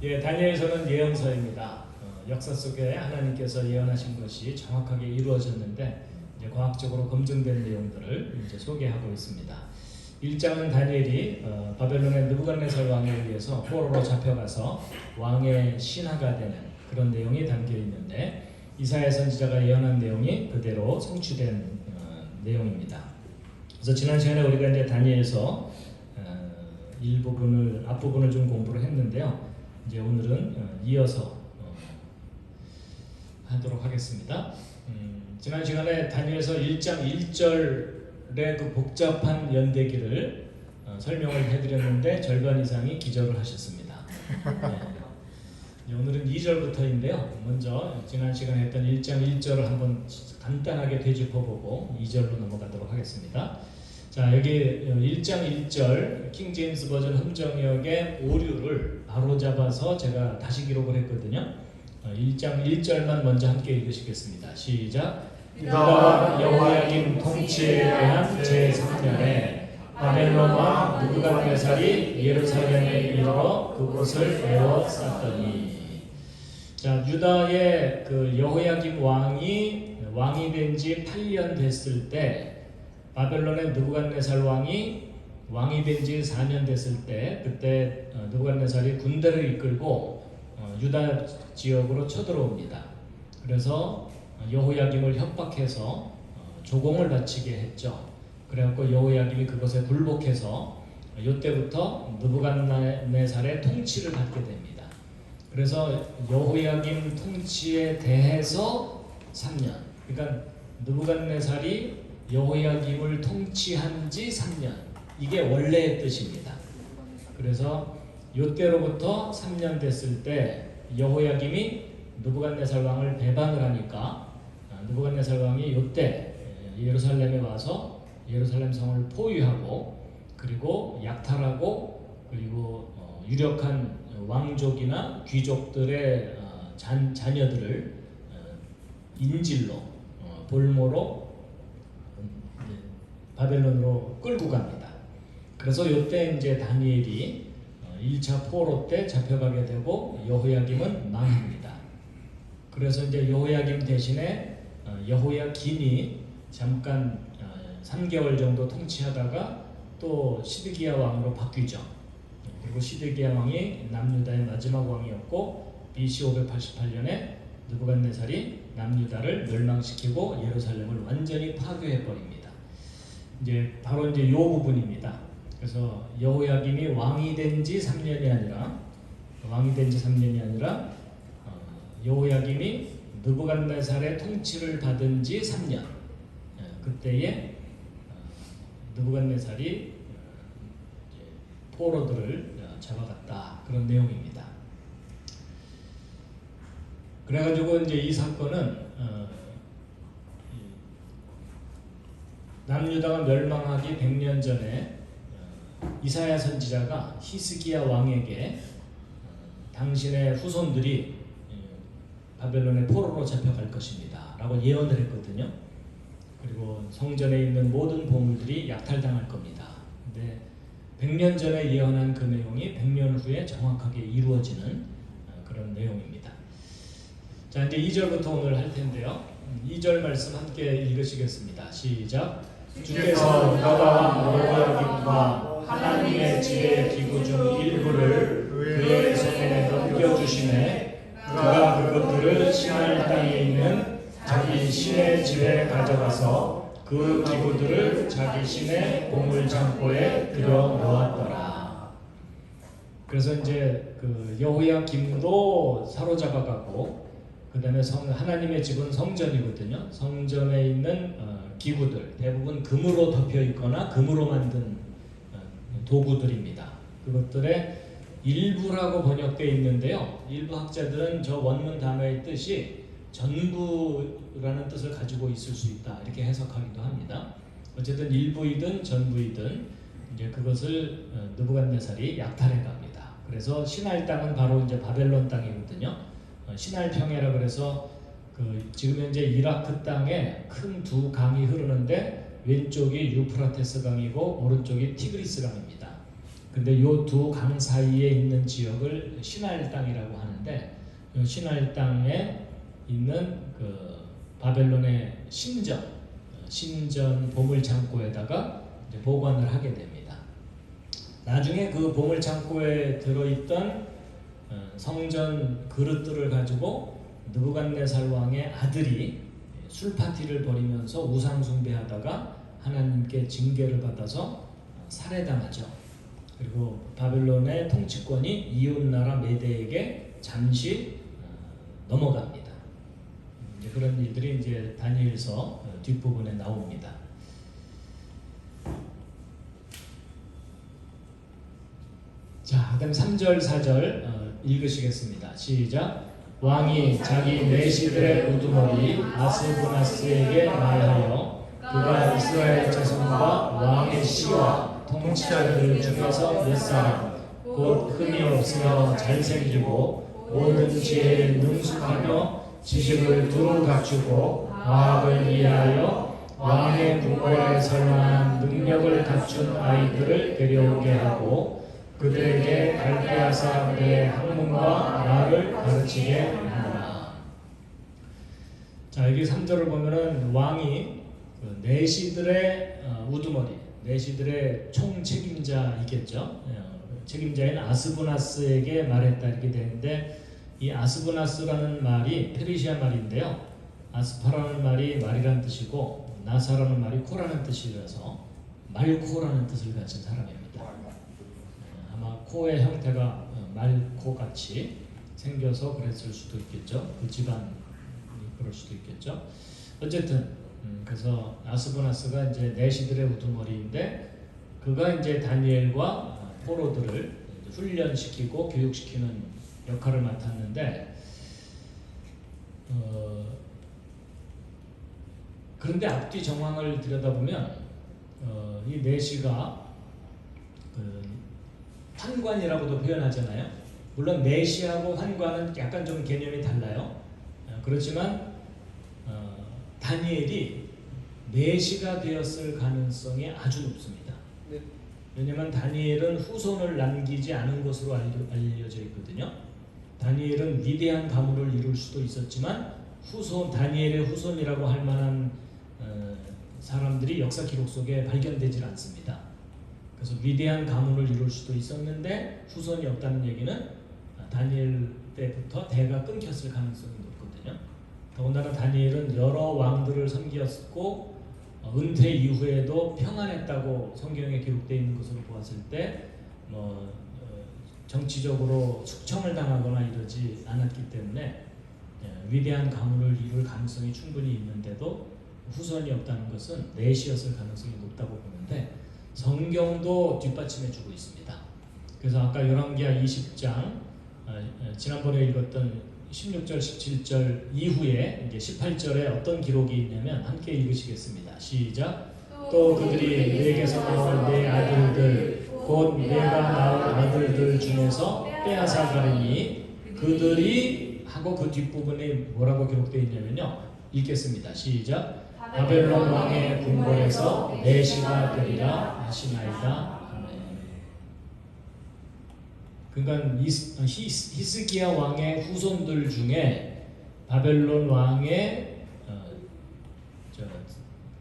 예, 다니엘서는 예언서입니다. 역사 속에 하나님께서 예언하신 것이 정확하게 이루어졌는데 이제 과학적으로 검증된 내용들을 이제 소개하고 있습니다. 1장은 다니엘이 바벨론의 느부갓네살 왕에 의해서 포로로 잡혀가서 왕의 신하가 되는 그런 내용이 담겨 있는데 이사야 선지자가 예언한 내용이 그대로 성취된 내용입니다. 그래서 지난 시간에 우리가 이제 다니엘서 일부분을 앞부분을 좀 공부를 했는데요. 이제 오늘은 이어서 하도록 하겠습니다. 지난 시간에 다니엘서 1장 1절의 그 복잡한 연대기를 설명을 해드렸는데 절반 이상이 기절을 하셨습니다. 네. 오늘은 2절부터인데요. 먼저 지난 시간에 했던 1장 1절을 한번 간단하게 되짚어보고 2절로 넘어가도록 하겠습니다. 자, 여기 1장 1절 킹 제임스 버전 흠정역의 오류를 바로잡아서 제가 다시 기록을 했거든요. 1장 1절만 먼저 함께 읽으시겠습니다. 시작. 유다와 여호야김 통치에 대한 제3년에 바벨론 왕 느부갓네살이 예루살렘에 이르러 그곳을 에워쌌더니. 자, 유다의 그 여호야김 왕이 된 지 8년 됐을 때 바벨론의 느부갓네살 왕이 된 지 4년 됐을 때 그때 느부갓네살이 군대를 이끌고 유다 지역으로 쳐들어옵니다. 그래서 여호야김을 협박해서 조공을 바치게 했죠. 그래갖고 여호야김이 그것에 굴복해서 이때부터 느부갓네살의 통치를 받게 됩니다. 그래서 여호야김 통치에 대해서 3년, 그러니까 느부갓네살이 여호야김을 통치한 지 3년, 이게 원래의 뜻입니다. 그래서 이때로부터 3년 됐을 때 여호야김이 느부갓네살 왕을 배반을 하니까 느부갓네살 왕이 이때 예루살렘에 와서 예루살렘 성을 포위하고 그리고 약탈하고 그리고 유력한 왕족이나 귀족들의 자녀들을 인질로 볼모로 바벨론으로 끌고 갑니다. 그래서 이때 이제 다니엘이 1차 포로 때 잡혀가게 되고 여호야김은 망합니다. 그래서 이제 여호야김 대신에 여호야긴이 잠깐 3개월 정도 통치하다가 또 시드기야 왕으로 바뀌죠. 그리고 시드기야 왕이 남유다의 마지막 왕이었고 BC 588년에 느부갓네살이 남유다를 멸망시키고 예루살렘을 완전히 파괴해 버립니다. 이제 바로 이제 이 부분입니다. 그래서 여호야김이 왕이 된 지 3년이 아니라 여호야김이 느부갓네살의 통치를 받은 지 3년, 그때에 느부갓네살이 포로들을 잡아갔다, 그런 내용입니다. 그래가지고 이제 이 사건은 남유다가 멸망하기 100년 전에 이사야 선지자가 히스기야 왕에게 당신의 후손들이 바벨론의 포로로 잡혀갈 것입니다 라고 예언을 했거든요. 그리고 성전에 있는 모든 보물들이 약탈당할 겁니다. 근데 100년 전에 예언한 그 내용이 100년 후에 정확하게 이루어지는 그런 내용입니다. 자, 이제 2절부터 오늘 할 텐데요. 2절 말씀 함께 읽으시겠습니다. 시작. 주께서 유다와 여호야김과 하나님의 집의 기구 중 일부를 그의 손에 넘겨주시매 그가 그것들을 시날 땅에 있는 자기 신의 집에 가져가서 그 기구들을 자기 신의 보물 창고에 들여 놓았더라. 그래서 이제 그 여호야김도 사로잡아가고 그 다음에 하나님의 집은 성전이거든요. 성전에 있는 기구들 대부분 금으로 덮여 있거나 금으로 만든 도구들입니다. 그것들의 일부라고 번역되어 있는데요. 일부 학자들은 저 원문 단어의 뜻이 전부라는 뜻을 가지고 있을 수 있다, 이렇게 해석하기도 합니다. 어쨌든 일부이든 전부이든 이제 그것을 느부갓네살이 약탈해 갑니다. 그래서 시날 땅은 바로 이제 바벨론 땅이거든요. 시날 평야라 그래서 지금 현재 이라크 땅에 큰 두 강이 흐르는데 왼쪽이 유프라테스 강이고 오른쪽이 티그리스 강입니다. 근데 요 두 강 사이에 있는 지역을 시나일 땅이라고 하는데, 이 시나일 땅에 있는 그 바벨론의 신전 보물 창고에다가 이제 보관을 하게 됩니다. 나중에 그 보물 창고에 들어있던 성전 그릇들을 가지고 느부갓네살 왕의 아들이 술 파티를 벌이면서 우상 숭배하다가 하나님께 징계를 받아서 살해당하죠. 그리고 바벨론의 통치권이 이웃 나라 메대에게 잠시 넘어갑니다. 이제 그런 일들이 이제 다니엘서 뒷부분에 나옵니다. 자, 그다음 3절 4절 읽으시겠습니다. 시작. 왕이 자기 내시들의 우두머리 아스부나스에게 말하여 그가 이스라엘 자손과 왕의 씨와 통치자들 중에서 몇 사람 곧 흠이 없으며 잘생기고 모든 지혜에 능숙하며 지식을 두루 갖추고 과학을 이해하여 왕의 궁궐에 설만한 능력을 갖춘 아이들을 데려오게 하고 그들에게 갈대아 사람들의 학문과 말을 가르치게 하라. 자, 여기 3절을 보면은 왕이 그 내시들의 우두머리, 내시들의 총 책임자이겠죠. 책임자인 아스부나스에게 말했다 이렇게 되는데, 이 아스부나스라는 말이 페르시아 말인데요. 아스파라는 말이 말이라는 뜻이고 나사라는 말이 코라는 뜻이라서 말코라는 뜻을 가진 사람입니다. 아마 코의 형태가 말코 같이 생겨서 그랬을 수도 있겠죠. 그 집안이 그럴 수도 있겠죠. 어쨌든 그래서 아스부나스가 이제 내시들의 우두머리인데, 그가 이제 다니엘과 포로들을 훈련시키고 교육시키는 역할을 맡았는데, 그런데 앞뒤 정황을 들여다보면 이 내시가 그 환관이라고도 표현하잖아요. 물론 내시하고 환관은 약간 좀 개념이 달라요. 그렇지만 다니엘이 내시가 되었을 가능성이 아주 높습니다. 네. 왜냐하면 다니엘은 후손을 남기지 않은 것으로 알려져 있거든요. 다니엘은 위대한 가문을 이룰 수도 있었지만 다니엘의 후손이라고 할 만한 사람들이 역사 기록 속에 발견되질 않습니다. 그래서 위대한 가문을 이룰 수도 있었는데 후손이 없다는 얘기는 다니엘 때부터 대가 끊겼을 가능성이 높거든요. 더군다나 다니엘은 여러 왕들을 섬겼고 은퇴 이후에도 평안했다고 성경에 기록되어 있는 것으로 보았을 때 정치적으로 숙청을 당하거나 이러지 않았기 때문에 위대한 가문을 이룰 가능성이 충분히 있는데도 후손이 없다는 것은 내시였을 가능성이 높다고 보는데, 성경도 뒷받침해주고 있습니다. 그래서 아까 열왕기하 20장 지난번에 읽었던 16절 17절 이후에 이제 18절에 어떤 기록이 있냐면 함께 읽으시겠습니다. 시작. 또 그들이 내게서 나온 내 아들들 곧 내가 낳은 아들들 중에서 빼앗아 가리니 그들이 하고 그 뒷부분에 뭐라고 기록되어 있냐면요, 읽겠습니다. 시작. 바벨론 왕의 궁궐에서 내시가 되리라 하시나이다. 그러니까 히스기야 왕의 후손들 중에 바벨론 왕의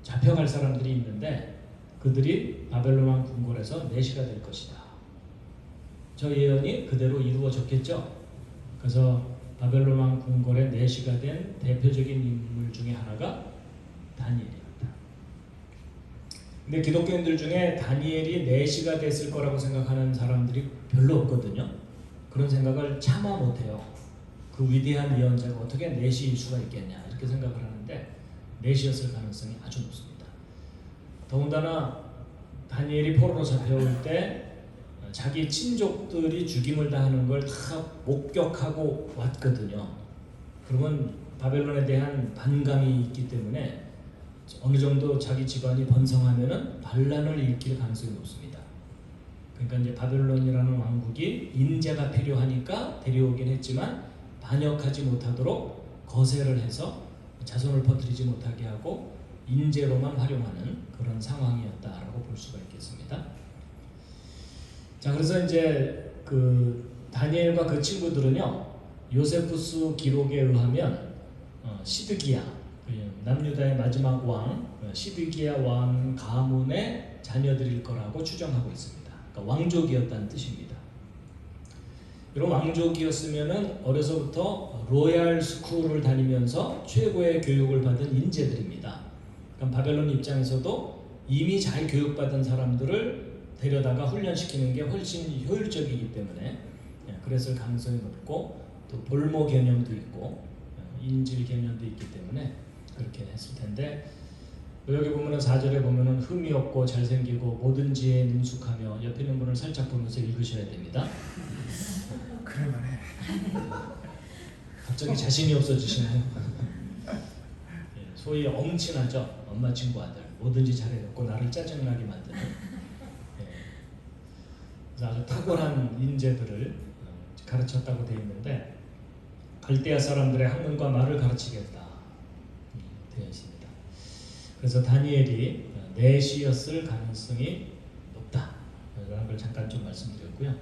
잡혀갈 사람들이 있는데 그들이 바벨론 왕 궁궐에서 내시가 될 것이다. 저 예언이 그대로 이루어졌겠죠. 그래서 바벨론 왕 궁궐의 내시가 된 대표적인 인물 중에 하나가 다니엘입니다. 근데 기독교인들 중에 다니엘이 내시가 됐을 거라고 생각하는 사람들이 별로 없거든요. 그런 생각을 차마 못해요. 그 위대한 예언자가 어떻게 내시일 수가 있겠냐 이렇게 생각을 하는데, 내시였을 가능성이 아주 높습니다. 더군다나 다니엘이 포로로 잡혀올 때 자기 친족들이 죽임을 당하는 걸 다 목격하고 왔거든요. 그러면 바벨론에 대한 반감이 있기 때문에 어느 정도 자기 집안이 번성하면은 반란을 일으킬 가능성이 높습니다. 그러니까 이제 바벨론이라는 왕국이 인재가 필요하니까 데려오긴 했지만 반역하지 못하도록 거세를 해서 자손을 퍼뜨리지 못하게 하고 인재로만 활용하는 그런 상황이었다라고 볼 수가 있겠습니다. 자, 자, 그래서 이제 그 다니엘과 그 친구들은요, 요세푸스 기록에 의하면 시드기야, 남유다의 마지막 왕 시드기야 왕 가문의 자녀들일 거라고 추정하고 있습니다. 그러니까 왕족이었다는 뜻입니다. 이런 왕족이었으면은 어려서부터 로얄 스쿨을 다니면서 최고의 교육을 받은 인재들입니다. 그러니까 바벨론 입장에서도 이미 잘 교육받은 사람들을 데려다가 훈련시키는 게 훨씬 효율적이기 때문에 그랬을 가능성이 높고, 또 볼모 개념도 있고 인질 개념도 있기 때문에 그렇게 했을 텐데, 여기 보면은 4절에 보면은 흠이 없고 잘생기고 모든 지혜에 능숙하며, 옆에 있는 분을 살짝 보면서 읽으셔야 됩니다. 그럴만해. 갑자기 자신이 없어지시나요? 소위 엄친아죠. 엄마 친구 아들. 뭐든지 잘해놓고 나를 짜증나게 만드는. 그래서 아주 탁월한 인재들을 가르쳤다고 되어 있는데, 갈대아 사람들의 학문과 말을 가르치겠다 되어 있습니다. 그래서 다니엘이 내시였을 가능성이 높다라는 걸 잠깐 좀 말씀드렸고요.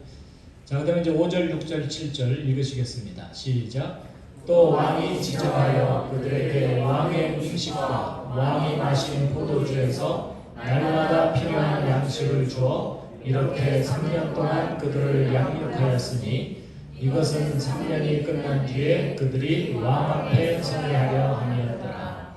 자, 그다음에 이제 5절, 6절, 7절 읽으시겠습니다. 시작. 또 왕이 지정하여 그들에게 왕의 음식과 왕이 마신 포도주에서 날마다 필요한 양식을 주어 이렇게 3년 동안 그들을 양육하였으니, 이것은 3년이 끝난 뒤에 그들이 왕 앞에 서리하려 함이었더라.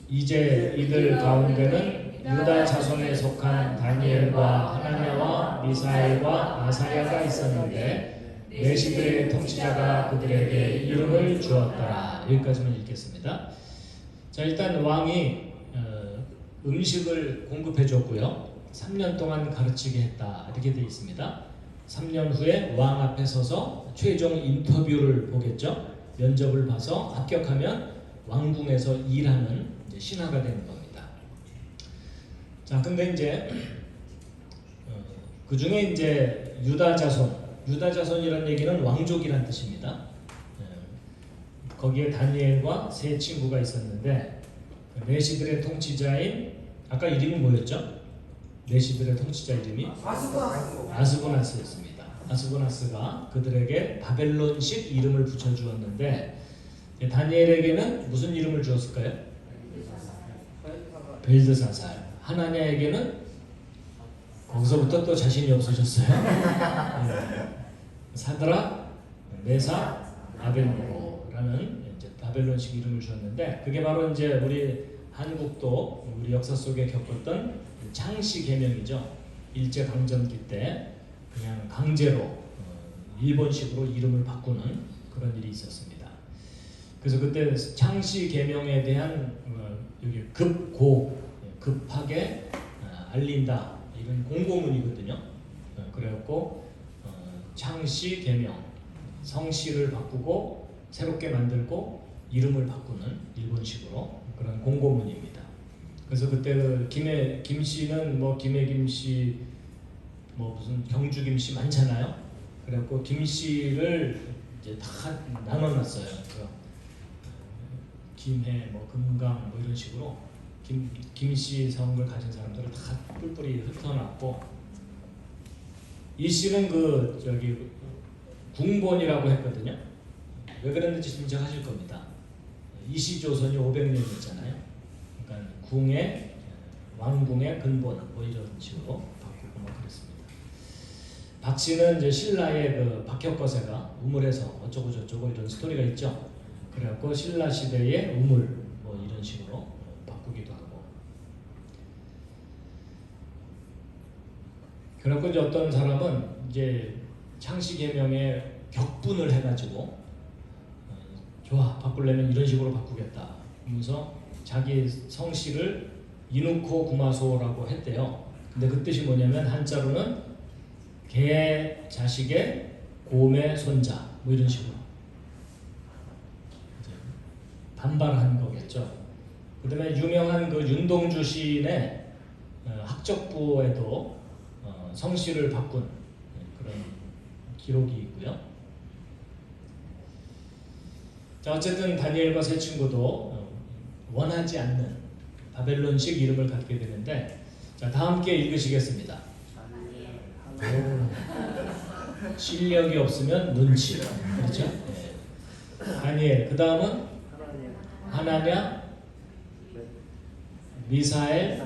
이제 이들 가운데는 유다 자손에 속한 다니엘과 하나냐와 미사엘과 아사랴가 있었는데, 내시들의 통치자가 그들에게 이름을 주었더라. 여기까지만 읽겠습니다. 자, 일단 왕이 음식을 공급해 줬고요, 3년 동안 가르치게 했다, 이렇게 되어 있습니다. 3년 후에 왕 앞에 서서 최종 인터뷰를 보겠죠. 면접을 봐서 합격하면 왕궁에서 일하는 이제 신하가 되는 겁니다. 자, 근데 이제 그 중에 이제 유다 자손이라는 얘기는 왕족이란 뜻입니다. 거기에 다니엘과 세 친구가 있었는데, 내시들의 통치자인, 아까 이름이 뭐였죠? 내시들의 통치자 이름이 아스고나스였습니다. 아스고나스가 그들에게 바벨론식 이름을 붙여주었는데, 다니엘에게는 무슨 이름을 주었을까요? 벨드사살. 하나냐에게는 거기서부터 또 자신이 없어졌어요. 사드락, 메삭, 아벨노고라는 이제 바벨론식 이름을 주었는데, 그게 바로 이제 우리 한국도 우리 역사 속에 겪었던 창씨 개명이죠. 일제 강점기 때 그냥 강제로 일본식으로 이름을 바꾸는 그런 일이 있었습니다. 그래서 그때 창씨 개명에 대한 여기 급하게 알린다, 이런 공고문이거든요. 그래갖고 창씨 개명, 성씨를 바꾸고 새롭게 만들고 이름을 바꾸는 일본식으로 그런 공고문입니다. 그래서 그때 그 김씨는 뭐 김해 김씨, 뭐 무슨 경주 김씨 많잖아요. 그래갖고 김씨를 이제 다 나눠놨어요. 김해, 뭐 금강, 뭐 이런 식으로 김씨 성을 가진 사람들을 다 뿔뿔이 흩어놨고, 이 씨는 그 저기 궁본이라고 했거든요. 왜 그랬는지 짐작하실 겁니다. 이시조선이 500년이었잖아요. 그러니까 왕궁의 근본, 뭐 이런 식으로 바꾸고 뭐 그랬습니다. 박씨는 이제 신라의 그 박혁거세가 우물에서 어쩌고 저쩌고 이런 스토리가 있죠. 그래갖고 신라 시대의 우물, 뭐 이런 식으로 바꾸기도 하고. 그래갖고 이제 어떤 사람은 이제 창씨 개명에 격분을 해가지고 좋아, 바꾸려면 이런 식으로 바꾸겠다 하면서 자기 성씨를 이누코 구마소라고 했대요. 근데 그 뜻이 뭐냐면 한자로는 개 자식의 곰의 손자, 뭐 이런 식으로 반발한 거겠죠. 그 다음에 유명한 그 윤동주 시인의 학적부에도 성씨를 바꾼 그런 기록이 있고요. 자, 어쨌든 다니엘과 세 친구도 원하지 않는 바벨론식 이름을 갖게 되는데, 자, 다 함께 읽으시겠습니다. 실력이 없으면 눈치. 그렇죠? 네. 다니엘. 그 다음은 하나냐, 미사엘,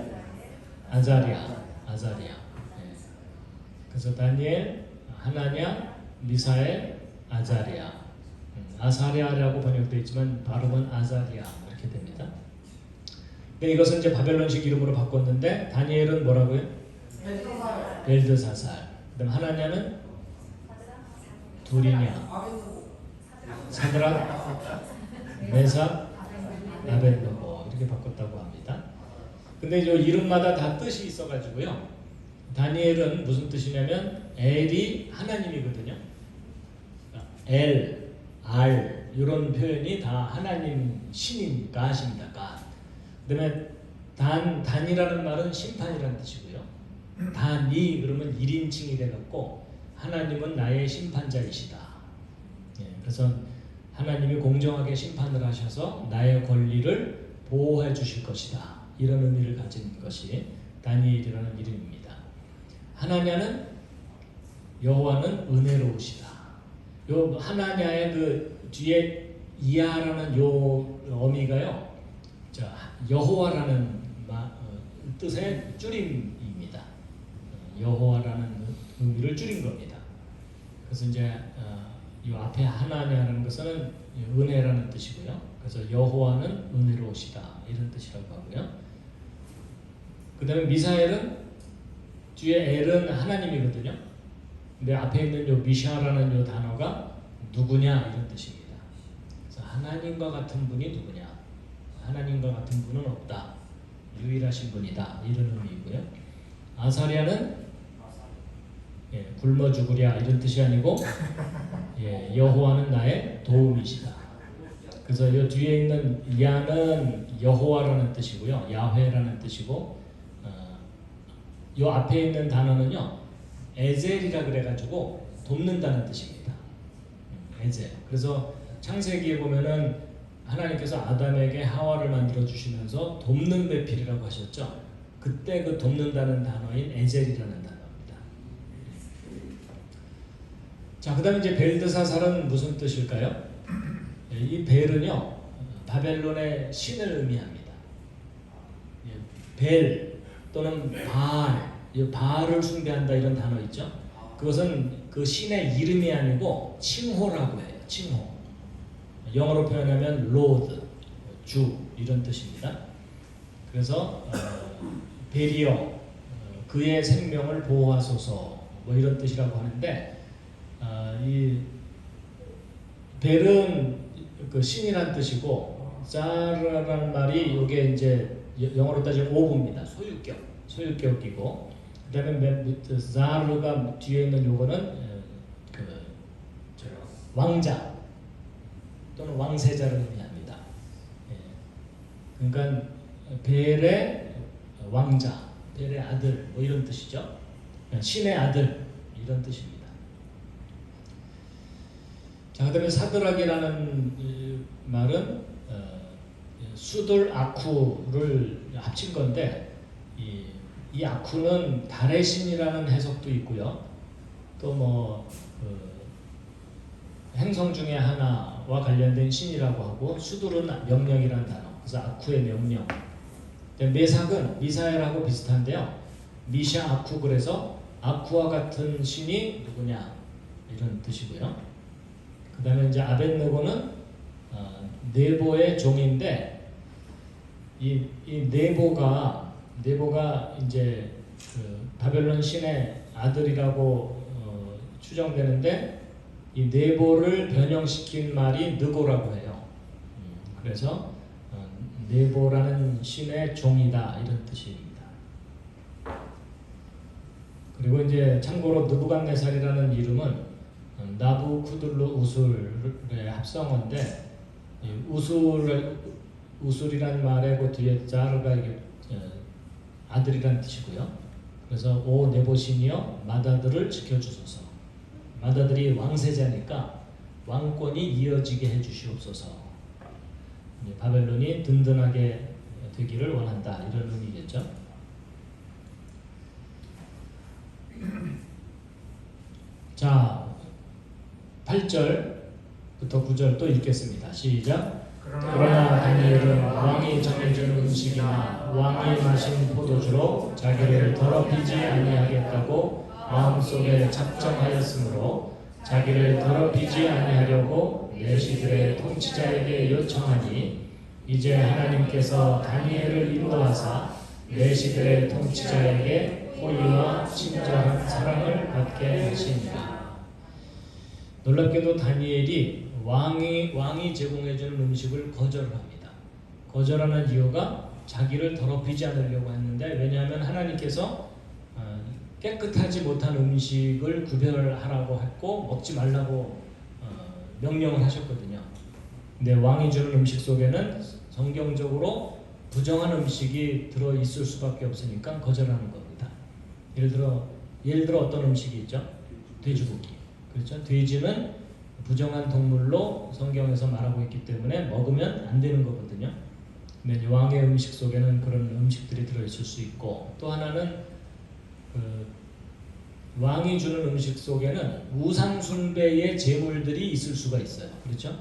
아자리아. 네. 그래서 다니엘, 하나냐, 미사엘, 아자리아. 아사리아라고 번역되어 있지만 발음은 아자리아 이렇게 됩니다. 근데 이것은 이제 바벨론식 이름으로 바꿨는데 다니엘은 뭐라고요? 벨드사살. 그다음 하나냐는 두리냐, 사드락, 메삭, 아벳느고 이렇게 바꿨다고 합니다. 근데 이 이름마다 다 뜻이 있어가지고요. 다니엘은 무슨 뜻이냐면 엘이 하나님이거든요. 엘, 알 이런 표현이 다 하나님 신이니까 하십니다. 그다음에 단이라는 말은 심판이라는 뜻이고요. 단이 그러면 1인칭이 돼갖고 하나님은 나의 심판자이시다. 예, 그래서 하나님이 공정하게 심판을 하셔서 나의 권리를 보호해 주실 것이다. 이런 의미를 가진 것이 다니엘이라는 이름입니다. 하나냐는 여호와는 은혜로우시다. 요 하나냐의 그 뒤에 이하라는 요 어미가요, 여호와라는 뜻의 줄임입니다. 여호와라는 의미를 줄인 겁니다. 그래서 이제 이 앞에 하나냐라는 것은 은혜라는 뜻이고요. 그래서 여호와는 은혜로우시다 이런 뜻이라고 하고요. 그 다음에 미사엘은 뒤에 엘은 하나님이거든요. 근데 앞에 있는 요 미샤라는 요 단어가 누구냐 이런 뜻입니다. 그래서 하나님과 같은 분이 누구냐? 하나님과 같은 분은 없다. 유일하신 분이다. 이런 의미이고요. 아사리아는 굶어 죽으랴 이런 뜻이 아니고 여호와는 나의 도움이시다. 그래서 이 뒤에 있는 야는 여호와라는 뜻이고요. 야훼라는 뜻이고 이 앞에 있는 단어는요. 에젤이라 그래가지고 돕는다는 뜻입니다. 에젤. 그래서 창세기에 보면은 하나님께서 아담에게 하와를 만들어 주시면서 돕는 배필이라고 하셨죠. 그때 그 돕는다는 단어인 에젤이라는 단어입니다. 자, 그 다음에 이제 벨드사살은 무슨 뜻일까요? 이 벨은요, 바벨론의 신을 의미합니다. 벨 또는 바알, 바알을 숭배한다 이런 단어 있죠. 그것은 그 신의 이름이 아니고 칭호라고 해요. 칭호. 영어로 표현하면 Lord, 주 이런 뜻입니다. 그래서 벨이여 그의 생명을 보호하소서 뭐 이런 뜻이라고 하는데 이 벨은 그 신이란 뜻이고 자르라는 말이 이게 이제 영어로 따지면 오브입니다. 소유격이고 그다음에 자르가 뒤에 있는 요거는 왕자 또는 왕세자를 의미합니다. 그러니까 벨의 왕자, 벨의 아들 뭐 이런 뜻이죠. 신의 아들 이런 뜻입니다. 자, 그다음에 사드락이라는 말은 수들 아쿠를 합친 건데 이 아쿠는 달의 신이라는 해석도 있고요. 또 뭐 행성 중에 하나와 관련된 신이라고 하고 수들은 명령이라는 단어. 그래서 아쿠의 명령. 메삭은 미사엘하고 비슷한데요. 미샤 아쿠 그래서 아쿠와 같은 신이 누구냐 이런 뜻이고요. 그 다음에 이제 아벳느고는 네보의 종인데 이 네보가 이제 그 바벨론 신의 아들이라고 추정되는데 이 네보를 변형시킨 말이 느고라고 해요. 그래서 네보라는 신의 종이다 이런 뜻입니다. 그리고 이제 참고로 느부갓네살이라는 이름은 나부쿠들루 우술의 합성어인데 우술이란 말의 그 뒤에 자르가 이게 아들이란 뜻이고요. 그래서 오 네보신이여 맏아들을 지켜주소서. 맏아들이 왕세자니까 왕권이 이어지게 해주시옵소서. 바벨론이 든든하게 되기를 원한다 이런 의미겠죠. 자, 8절부터 9절 또 읽겠습니다. 시작. 그러나 다니엘은 왕이 정해준 음식이나 왕이 마신 포도주로 자기를 더럽히지 아니하겠다고 마음속에 작정하였으므로 자기를 더럽히지 아니하려고 내시들의 통치자에게 요청하니 이제 하나님께서 다니엘을 인도하사 내시들의 통치자에게 호의와 친절한 사랑을 받게 하시니라. 놀랍게도 다니엘이 왕이 제공해주는 음식을 거절을 합니다. 거절하는 이유가 자기를 더럽히지 않으려고 했는데, 왜냐하면 하나님께서 깨끗하지 못한 음식을 구별하라고 했고 먹지 말라고 명령을 하셨거든요. 근데 왕이 주는 음식 속에는 성경적으로 부정한 음식이 들어 있을 수밖에 없으니까 거절하는 겁니다. 예를 들어 어떤 음식이 있죠? 돼지고기. 그렇죠? 돼지는 부정한 동물로 성경에서 말하고 있기 때문에 먹으면 안 되는 거거든요. 근데 왕의 음식 속에는 그런 음식들이 들어 있을 수 있고, 또 하나는 왕이 주는 음식 속에는 우상 숭배의 제물들이 있을 수가 있어요. 그렇죠?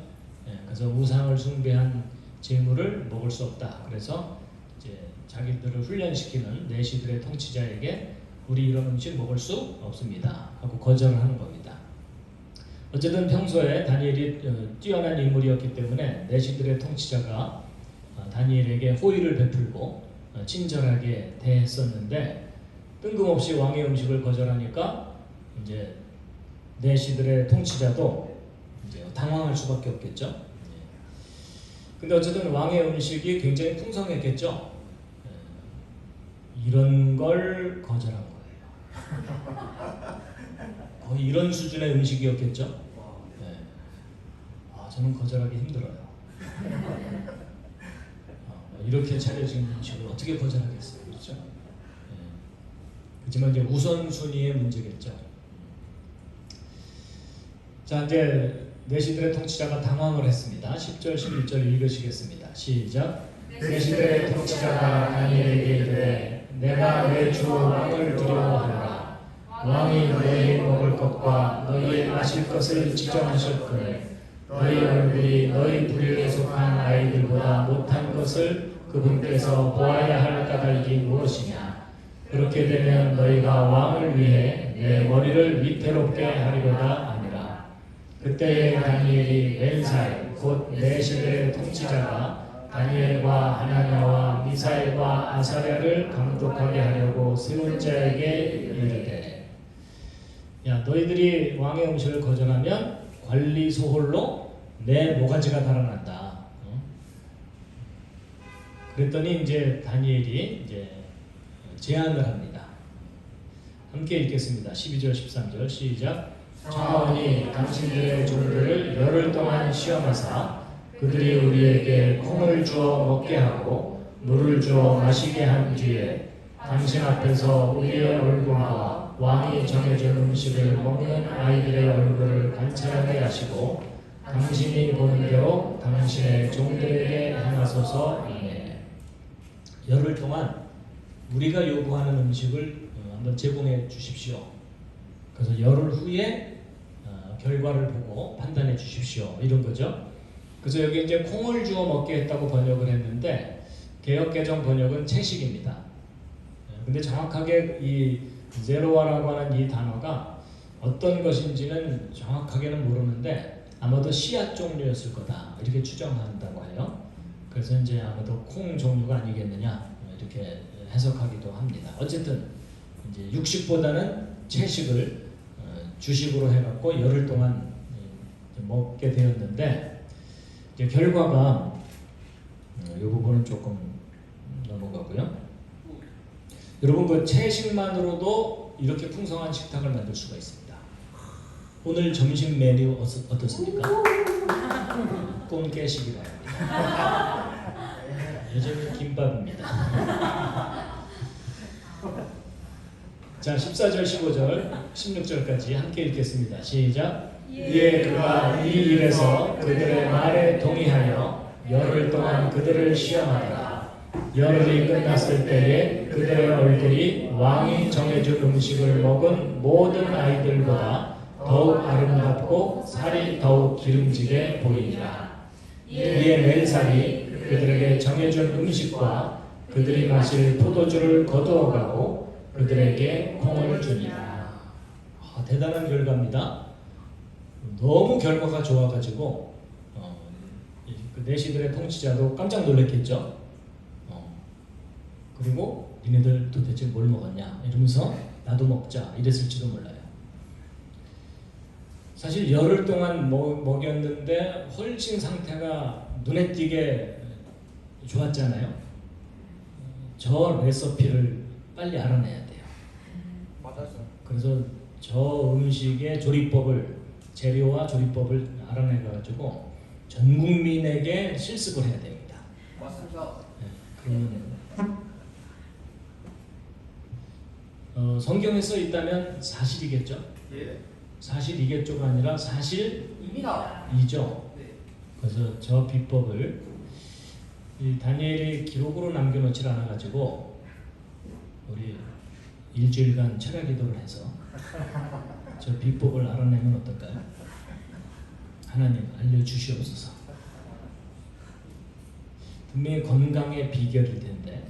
그래서 우상을 숭배한 제물을 먹을 수 없다. 그래서 이제 자기들을 훈련시키는 내시들의 통치자에게 우리 이런 음식 먹을 수 없습니다 하고 거절을 하는 겁니다. 어쨌든 평소에 다니엘이 뛰어난 인물이었기 때문에 내시들의 통치자가 다니엘에게 호의를 베풀고 친절하게 대했었는데, 뜬금없이 왕의 음식을 거절하니까 이제 내시들의 통치자도 이제 당황할 수밖에 없겠죠. 근데 어쨌든 왕의 음식이 굉장히 풍성했겠죠. 이런 걸 거절한 거예요. 거의 이런 수준의 음식이었겠죠. 저는 거절하기 힘들어요. 이렇게 차려진 음식을 어떻게 거절하겠어요, 그렇죠? 하지만 이제 우선순위의 문제겠죠. 자, 이제 내시들의 통치자가 당황을 했습니다. 10절, 11절 읽으시겠습니다. 시작. 내시들의 통치자가 다니엘에게 이르되 내가 내 주 왕을 두려워하노라. 왕이 너희 먹을 것과 너희 마실 것을 지정하셨거늘 너희 얼굴이 너희 부류에 속한 아이들보다 못한 것을 그분께서 보아야 할 까닭이 무엇이냐. 그렇게 되면 너희가 왕을 위해 내 머리를 위태롭게 하리로다 하니라. 그때에 다니엘이 멘살 곧 내시들의 통치자가 다니엘과 하나냐와 미사엘과 아사랴를 감독하게 하려고 세운 자에게 이르되, 야, 너희들이 왕의 음식을 거절하면 관리 소홀로 내 모가지가 달아난다. 그랬더니 이제 다니엘이 이제 제안을 합니다. 함께 읽겠습니다. 12절 13절 시작. 청하오니 당신들의 종들을 열흘 동안 시험하사 그들이 우리에게 콩을 주어 먹게 하고 물을 주어 마시게 한 뒤에 당신 앞에서 우리의 얼굴과 왕이 정해준 음식을 먹는 아이들의 얼굴을 관찰하게 하시고 당신이 보는 대로 당신의 종들에게 행하소서. 아멘. 열흘 동안 우리가 요구하는 음식을 한번 제공해 주십시오. 그래서 열흘 후에 결과를 보고 판단해 주십시오. 이런 거죠. 그래서 여기 이제 콩을 주어 먹게 했다고 번역을 했는데 개역개정 번역은 채식입니다. 근데 정확하게 이 제로와라고 하는 이 단어가 어떤 것인지는 정확하게는 모르는데 아마도 씨앗 종류였을 거다 이렇게 추정한다고 해요. 그래서 이제 아마도 콩 종류가 아니겠느냐 이렇게 해석하기도 합니다. 어쨌든 이제 육식보다는 채식을 주식으로 해갖고 열흘 동안 먹게 되었는데, 이제 결과가 이 부분은 조금 넘어가고요. 여러분, 그 채식만으로도 이렇게 풍성한 식탁을 만들 수가 있습니다. 오늘 점심 메뉴 어떻습니까? 꿈 깨시기 바랍니다. 요즘은 김밥입니다. 자, 14절, 15절, 16절까지 함께 읽겠습니다. 시작. 이에 그가 이 일에서 그들의 말에 동의하여 열흘 동안 그들을 시험하다가 열흘이 끝났을 때에 그들의 얼굴이 왕이 정해준 음식을 먹은 모든 아이들보다 더욱 아름답고 살이 더욱 기름지게 보이니라. 이에 멜살이 그들에게 정해준 음식과 그들이 마실 포도주를 거두어가고 그들에게 콩을 주니라. 대단한 결과입니다. 너무 결과가 좋아가지고 그 내시들의 통치자도 깜짝 놀랐겠죠. 그리고 니네들 도대체 뭘 먹었냐 이러면서 나도 먹자 이랬을지도 몰라요. 사실 열흘 동안 먹였는데 훨씬 상태가 눈에 띄게 좋았잖아요. 저 레시피를 빨리 알아내야 돼요. 맞았어. 그래서 저 음식의 조리법을, 재료와 조리법을 알아내가지고 전 국민에게 실습을 해야 됩니다. 맞습니다. 그러면 성경에 써 있다면 사실이겠죠? 예. 사실이겠죠가 아니라 입니다. 사실이죠. 네. 그래서 저 비법을 이 다니엘이 기록으로 남겨놓지 않아가지고 우리 일주일간 철야 기도를 해서 저 비법을 알아내면 어떨까요? 하나님 알려주시옵소서. 분명히 건강의 비결일 텐데.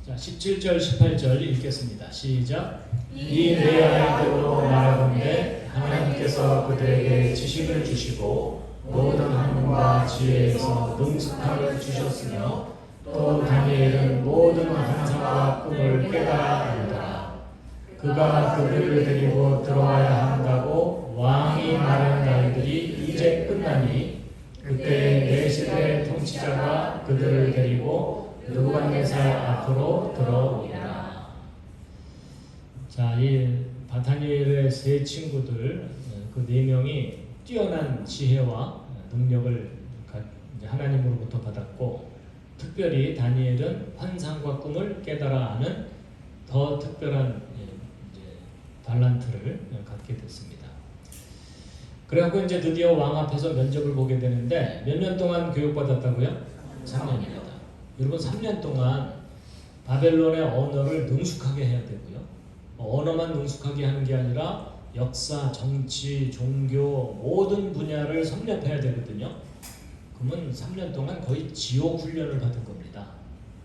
자, 17절 18절 읽겠습니다. 시작. 이 네 아이들로 말하건대 하나님께서 그들에게 지식을 주시고 모든 학문과 지혜에서 능숙함을 주셨으며 또 다니엘은 모든 환상과 꿈을 깨달아 알더라. 그가 그들을 데리고 들어와야 한다고 왕이 말한 날들이 이제 끝나니 그때 내시들의 통치자가 그들을 데리고 느부갓네살 앞으로 들어오니라. 자, 이 다니엘의 세 친구들 그 네 명이 뛰어난 지혜와 능력을 하나님으로부터 받았고, 특별히 다니엘은 환상과 꿈을 깨달아 아는 더 특별한 달란트를 갖게 됐습니다. 그래갖고 이제 드디어 왕 앞에서 면접을 보게 되는데 몇 년 동안 교육받았다고요? 3년입니다. 여러분 3년 동안 바벨론의 언어를 능숙하게 해야 되고요. 언어만 능숙하게 하는 게 아니라 역사, 정치, 종교 모든 분야를 섭렵해야 되거든요. 그러면 3년 동안 거의 지옥 훈련을 받은 겁니다.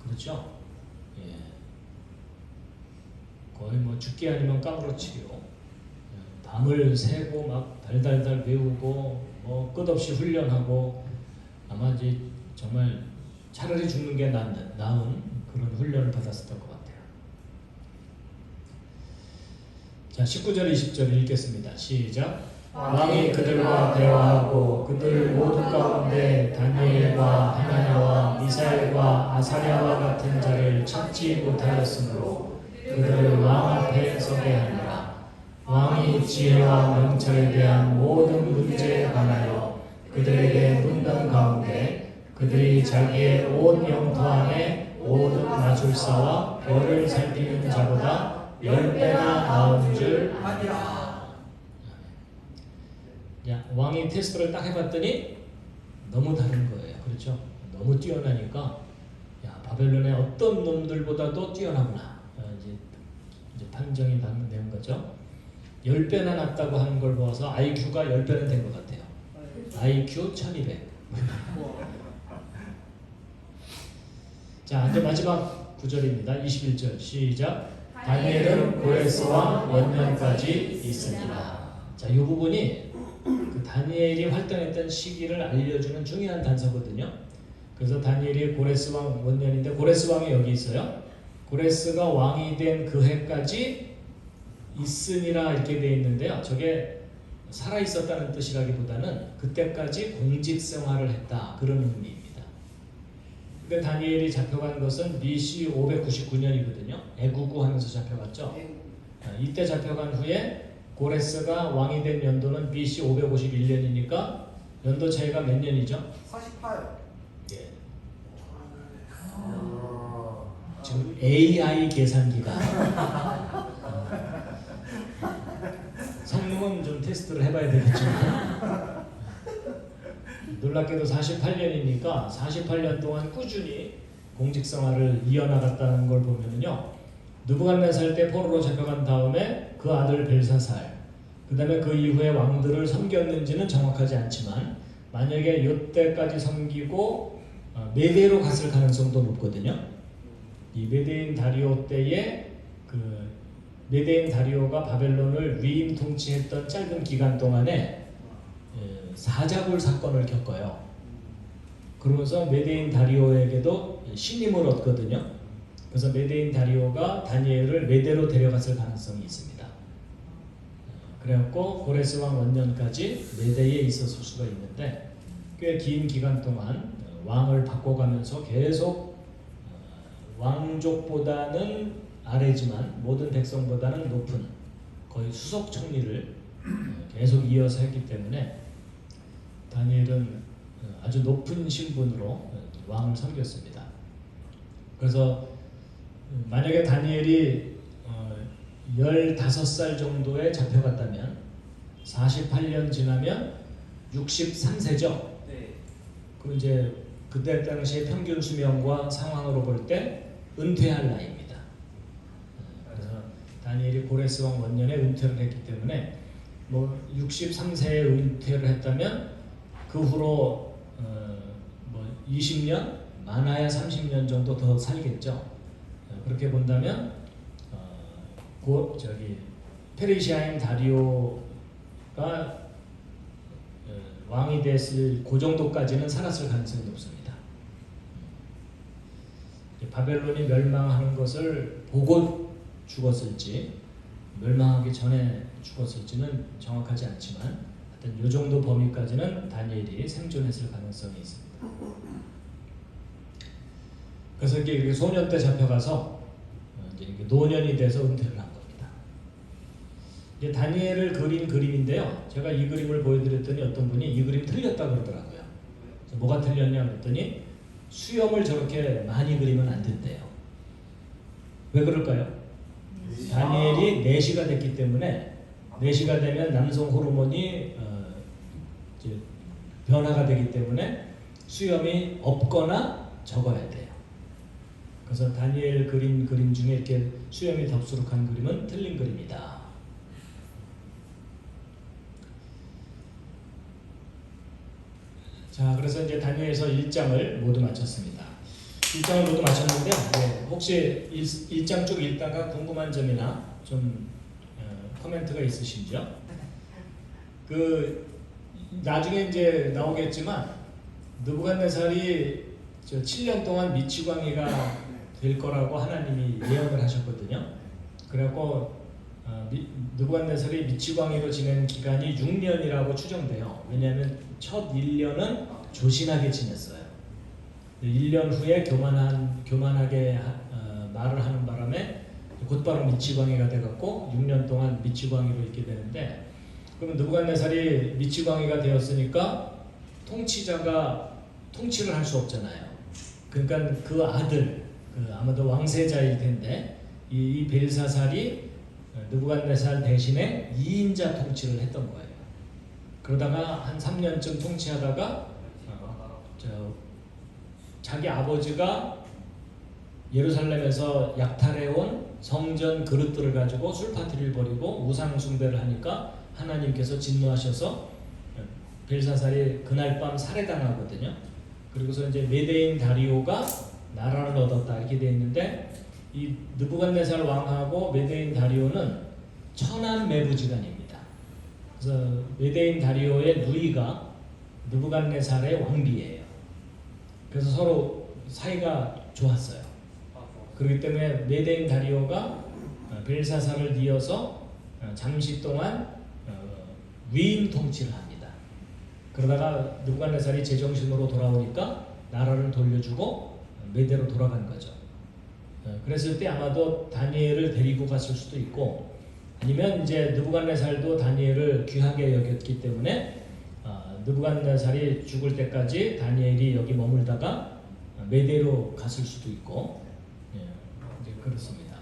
그렇죠? 예. 거의 뭐 죽기 아니면 까무러치기로 밤을 새고 막 달달달 외우고 뭐 끝없이 훈련하고 아마 이제 정말 차라리 죽는 게 나은 그런 훈련을 받았었던 것 같아요. 자, 19절 20절 읽겠습니다. 시작. 왕이 그들과 대화하고 그들 모두 가운데 다니엘과 하나냐와 미사엘과 아사랴와 같은 자를 찾지 못하였으므로 그들을 왕 앞에 서게 하니라. 왕이 지혜와 명철에 대한 모든 문제에 관하여 그들에게 묻는 가운데 그들이 자기의 온 영토 안에 모든 마술사와 별을 살피는 자보다 10배나 나은 줄 아니라. 야, 왕이 테스트를 딱 해봤더니 너무 다른 거예요. 그렇죠? 너무 뛰어나니까 야, 바벨론의 어떤 놈들보다도 뛰어나구나. 이제 판정이 된 거죠. 10배나 낫다고 하는 걸 보아서 IQ가 10배는 된 것 같아요. IQ 1200. 자, 이제 마지막 구절입니다. 21절 시작. 다니엘은 고레스 왕 원년까지 있습니다. 자, 이 부분이 그 다니엘이 활동했던 시기를 알려주는 중요한 단서거든요. 그래서 다니엘이 고레스 왕 원년인데 고레스 왕이 여기 있어요. 고레스가 왕이 된 그 해까지 있으니라 이렇게 되어 있는데요. 저게 살아 있었다는 뜻이라기보다는 그때까지 공직 생활을 했다 그런 의미입니다. 근데 다니엘이 잡혀간 것은 BC 599년이거든요. 애구구하면서 잡혀갔죠. 이때 잡혀간 후에 고레스가 왕이 된 연도는 BC 551년이니까 연도 차이가 몇 년이죠? 48. 예. 지금 AI 계산기가 성능은 좀 테스트를 해봐야 되겠죠. 놀랍게도 48년이니까 48년 동안 꾸준히 공직 생활을 이어나갔다는 걸 보면요, 느부갓네살 때 포로로 잡혀간 다음에 그 아들 벨사살, 그 다음에 그 이후에 왕들을 섬겼는지는 정확하지 않지만 만약에 이때까지 섬기고 메대로 갔을 가능성도 높거든요. 이 메데인 다리오 때에 그 메데인 다리오가 바벨론을 위임 통치했던 짧은 기간 동안에 사자굴 사건을 겪어요. 그러면서 메데인 다리오에게도 신임을 얻거든요. 그래서 메데인 다리오가 다니엘을 메대로 데려갔을 가능성이 있습니다. 그래갖고 고레스 왕 원년까지 메대에 있었을 수가 있는데 꽤 긴 기간 동안 왕을 바꿔가면서 계속 왕족보다는 아래지만 모든 백성보다는 높은 거의 수석 총리를 계속 이어서 했기 때문에 다니엘은 아주 높은 신분으로 왕을 섬겼습니다. 그래서 만약에 다니엘이 15살 정도에 잡혀갔다면 48년 지나면 63세죠. 네. 그럼 이제 그때 당시의 평균 수명과 상황으로 볼 때 은퇴할 나이입니다. 그래서 다니엘이 고레스 왕 원년에 은퇴를 했기 때문에 뭐 63세에 은퇴를 했다면 그 후로 뭐 20년 많아야 30년 정도 더 살겠죠. 그렇게 본다면 페르시아인 다리오가 왕이 됐을 그 정도까지는 살았을 가능성이 높습니다. 바벨론이 멸망하는 것을 보고 죽었을지 멸망하기 전에 죽었을지는 정확하지 않지만 하여튼 이 정도 범위까지는 다니엘이 생존했을 가능성이 있습니다. 그래서 이게 소년 때 잡혀가서 이제 노년이 돼서 은퇴를 한 겁니다. 이제 다니엘을 그린 그림인데요. 제가 이 그림을 보여드렸더니 어떤 분이 이 그림 틀렸다 그러더라고요. 그래서 뭐가 틀렸냐 그랬더니 수염을 저렇게 많이 그리면 안 된대요. 왜 그럴까요? 다니엘이 내시가 됐기 때문에 내시가 되면 남성 호르몬이 이제 변화가 되기 때문에 수염이 없거나 적어야 돼요. 그래서 다니엘 그린 그림 중에 이렇게 수염이 덥수룩한 그림은 틀린 그림이다. 자, 그래서 이제 다니엘서 1장을 모두 마쳤습니다. 1장을 모두 마쳤는데요. 네, 혹시 1장 쭉 읽다가 궁금한 점이나 좀 코멘트가 있으신지요? 그 나중에 이제 나오겠지만 느부갓네살이 7년 동안 미치광이가 될 거라고 하나님이 예언을 하셨거든요. 그래갖고 느부갓네살이 미치광이로 지낸 기간이 6년이라고 추정돼요. 왜냐하면 첫 1년은 조신하게 지냈어요. 1년 후에 교만하게 말을 하는 바람에 곧바로 미치광이가 돼갖고 6년 동안 미치광이로 있게 되는데, 그러면 느부갓네살이 미치광이가 되었으니까 통치자가 통치를 할 수 없잖아요. 그러니까 그 아들, 아마도 왕세자일 텐데 이 벨사살이 느부갓네살 대신에 2인자 통치를 했던 거예요. 그러다가 한 3년쯤 통치하다가 자기 아버지가 예루살렘에서 약탈해온 성전 그릇들을 가지고 술 파티를 벌이고 우상 숭배를 하니까 하나님께서 진노하셔서 벨사살이 그날 밤 살해당하거든요. 그리고서 이제 메데인 다리오가 나라를 얻었다 이렇게 돼 있는데, 이 느부갓네살 왕하고 메데인 다리오는 천한 매부지간입니다. 그래서 메데인 다리오의 누이가 느부갓네살의 왕비예요. 그래서 서로 사이가 좋았어요. 그렇기 때문에 메데인 다리오가 벨사살을 이어서 잠시 동안 위임 통치를 합니다. 그러다가 느부갓네살이 제정신으로 돌아오니까 나라를 돌려주고 메대로 돌아간 거죠. 그랬을 때 아마도 다니엘을 데리고 갔을 수도 있고, 아니면 이제 느부갓네살도 다니엘을 귀하게 여겼기 때문에 느부갓네살이 죽을 때까지 다니엘이 여기 머물다가 메대로 갔을 수도 있고, 이제 그렇습니다.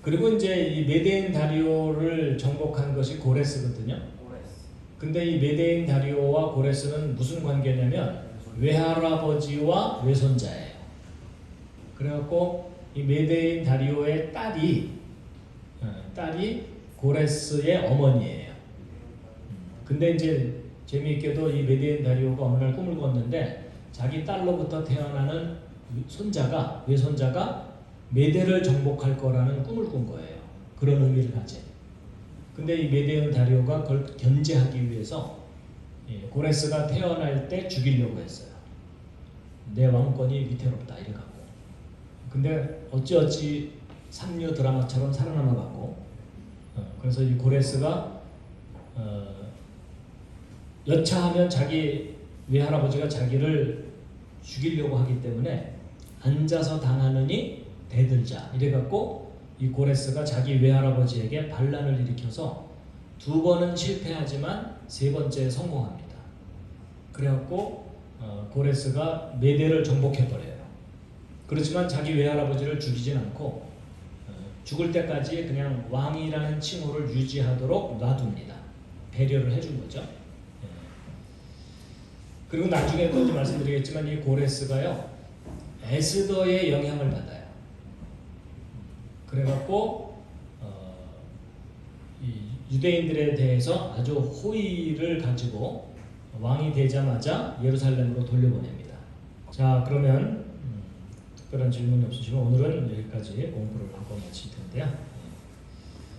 그리고 이제 이 메데인 다리오를 정복한 것이 고레스거든요. 근데 이 메데인 다리오와 고레스는 무슨 관계냐면 외할아버지와 외손자예요. 그래갖고 이 메데인 다리오의 딸이 고레스의 어머니예요. 근데 이제 재미있게도 이 메데인 다리오가 어느 날 꿈을 꿨는데 자기 딸로부터 태어나는 외손자가 메데를 정복할 거라는 꿈을 꾼 거예요. 그런 의미를 가진. 근데 이 메데인 다리오가 그걸 견제하기 위해서 고레스가 태어날 때 죽이려고 했어요. 내 왕권이 위태롭다 이래갖고. 근데 어찌어찌 삼류 드라마처럼 살아남아갖고 그래서 이 고레스가 여차하면 자기 외할아버지가 자기를 죽이려고 하기 때문에 앉아서 당하느니 대들자 이래갖고 이 고레스가 자기 외할아버지에게 반란을 일으켜서 2번은 실패하지만 3번째에 성공합니다. 그래갖고 고레스가 메데를 정복해버려요. 그렇지만 자기 외할아버지를 죽이진 않고 죽을 때까지 그냥 왕이라는 칭호를 유지하도록 놔둡니다. 배려를 해준 거죠. 그리고 나중에 또 말씀드리겠지만 이 고레스가요 에스더의 영향을 받아요. 그래갖고 이 유대인들에 대해서 아주 호의를 가지고 왕이 되자마자 예루살렘으로 돌려보냅니다. 자, 그러면 특별한 질문이 없으시면 오늘은 여기까지 공부를 하고 마칠 텐데요.